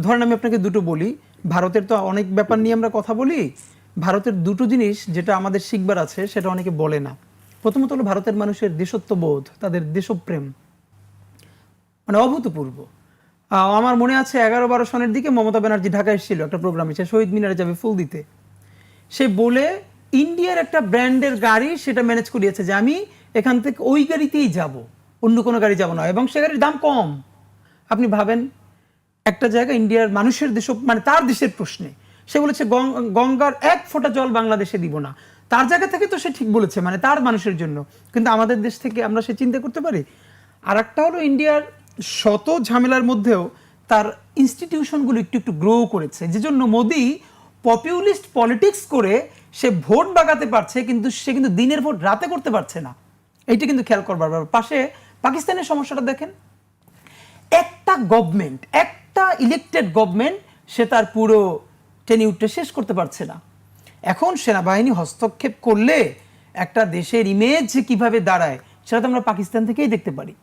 ধরেন আমি আপনাকে দুটো বলি, ভারতের তো অনেক ব্যাপার নিয়ে আমরা কথা বলি। ভারতের দুটো জিনিস যেটা আমাদের শিখবার আছে সেটা অনেকে বলে না। প্রথমত হলো ভারতের মানুষের দেশত্ববোধ, তাদের দেশপ্রেম মানে অভূতপূর্ব। আমার মনে আছে 11-12 সনের দিকে মমতা ব্যানার্জি ঢাকায় এসেছিল একটা প্রোগ্রামে, সে শহীদ মিনারে যাবে ফুল দিতে। সে বলে ইন্ডিয়ার একটা ব্র্যান্ডের গাড়ি সেটা ম্যানেজ করিয়েছে যে আমি এখান থেকে ওই গাড়িতেই যাব, অন্য কোনো গাড়ি যাব না, এবং সে গাড়ির দাম কম। আপনি ভাবেন একটা জায়গা ইন্ডিয়ার মানুষের দেশ মানে তার দেশের প্রশ্নে সে বলেছে গঙ্গার এক ফোঁটা জল বাংলাদেশে দিব না। তার জায়গা থেকে তো সে ঠিক বলেছে, মানে তার মানুষের জন্য। কিন্তু আমাদের দেশ থেকে আমরা সে চিন্তা করতে পারি? আর একটা হলো ইন্ডিয়ার শত ঝামেলার মধ্যেও তার ইনস্টিটিউশনগুলো একটু একটু গ্রো করেছে, যে জন্য মোদি পপুলিস্ট পলিটিক্স করে সে ভোট বাগাতে পারছে, কিন্তু সে কিন্তু দিনের ভোট রাতে করতে পারছে না। এইটা কিন্তু খেয়াল করবার ব্যাপার। পাশে পাকিস্তানের সমস্যাটা দেখেন, একটা গভর্নমেন্ট, একটা ইলেক্টেড গভর্নমেন্ট সে তার পুরো টেনিউরটা শেষ করতে পারছে না। এখন সেনাবাহিনী হস্তক্ষেপ করলে একটা দেশের ইমেজ কিভাবে দাঁড়ায় সেটা তো আমরা পাকিস্তান থেকেই দেখতে পারি।